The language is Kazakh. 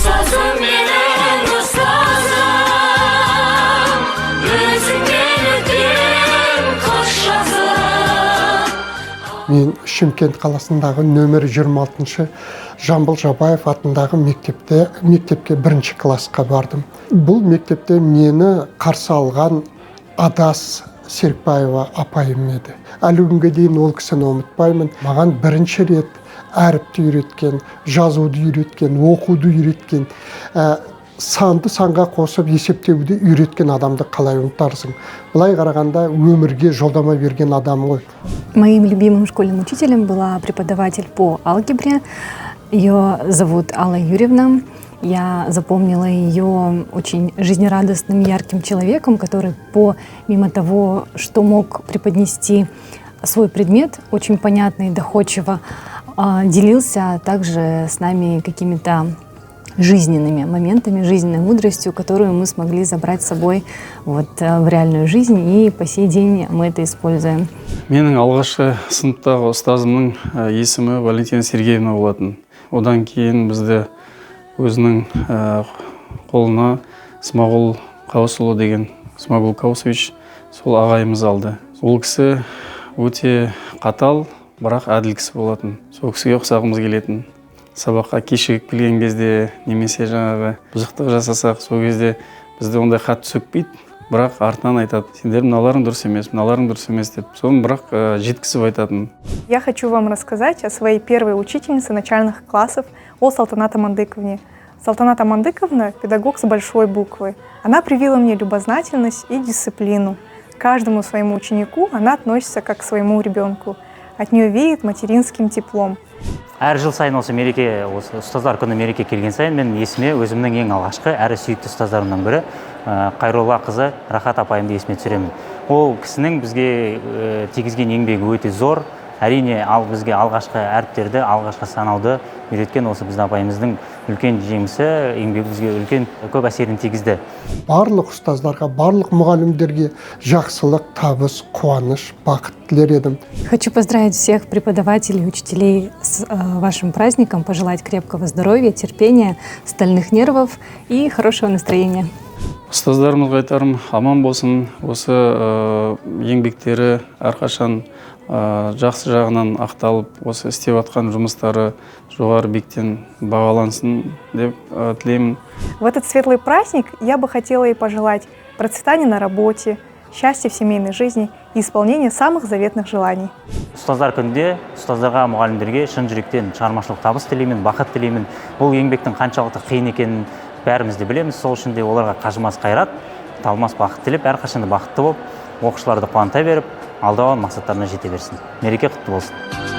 Ұстазым менің ұстазым, өзіңнен өткен қош жазым. Мен Шымкент қаласындағы нөмір 26-шы Жамбыл Жабаев атындағы мектепке бірінші классқа бардым. Бұл мектепте мені қарсы алған Адас Серікбаева апайым еді. Әлі күнге дейін ол кісіні ұмытпаймын. Маған бірінші рет әріпті үйреткен, жазуды үйреткен, оқуды үйреткен, санды санға қосып есептеуді үйреткен адамды қалай ұмытарсың. Былай қарағанда өмірге жолдама берген адам ғой. Моим любимым школьным учителем была преподаватель по алгебре. Ее зовут Алла Юрьевна. Я запомнила ее очень жизнерадостным, ярким человеком, который помимо того, что мог преподнести свой предмет, очень понятно и доходчиво делился также с нами какими-то жизненными моментами, жизненной мудростью, которую мы смогли забрать с собой в реальную жизнь, и по сей день мы это используем. Менің алғашқы сыныптағы ұстазымның есімі Валентина Сергеевна болатын. Одан кейін бізді өзінің қолына Смағұл Қаусұлы деген, Смағұл Қаусович, сол ағайымыз алды. Ол кісі өте қатал, бірақ әділ кісі болатын. Сол кісіге ұқсағымыз келетін. Сабаққа кешігіп келген кезде, немесе жаңағы бұзықтық жасасақ, сол кезде бізде ондай қатты сөкпейді, бірақ артынан айтады: сендер мыналарың дұрыс емес, мыналарың дұрыс емес деп. Соны бірақ жеткізіп айтатын. Я хочу вам рассказать о своей первой учительнице начальных классов, о Салтанат Амандыковне. Салтанат Амандыковна – педагог с большой буквы. Она привила мне любознательность и дисциплину. К каждому своему ученику она относится как к своему ребенку. От нее веет материнским теплом. Әр жыл сайын осы мереке, осы ұстаздар күні мереке келген сайын мен есіме өзімнің ең алғашқы әрі сүйікті ұстаздарымның бірі Қайролла қызы Рахат апайымды есіме түсіремін. Ол кісінің бізге тигізген еңбегі өте зор. Әрине, бізге алғашқы әріптерді, алғашқы санауды үйреткен осы біздің апайымыздың үлкен жемісі, еңбегі бізге үлкен көп әсерін тигізді. Барлық ұстаздарға, барлық мұғалімдерге жақсылық, табыс, қуаныш, бақыт тілер едім. Хочу поздравить всех преподавателей и учителей с вашим праздником, пожелать крепкого здоровья, терпения, стальных нервов и хорошего настроения. Ұстаздарымызға айтарым, аман болсын, осы еңбектері әрқашан жақсы жағынан ақталып, осы істеп атқан жұмыстары жоғары биіктен бағалансын деп тілеймін. В этот светлый праздник я бы хотела ей пожелать процветания на работе, счастья в семейной жизни и исполнения самых заветных желаний. Ұстаздар күнінде ұстаздарға, мұғалімдерге шын жүректен шығармашылық табыс тілеймін, бақыт тілеймін. Бұл еңбектің қаншалықты қиын екенін бәріміз де білеміз. Сол үшін де оларға қажымас қайрат, талмас бақыт тілеп, әрқашанда бақытты болып, оқушыларды қуанта беріп, алда қойған мақсаттарына жете берсін. Мереке құтты болсын.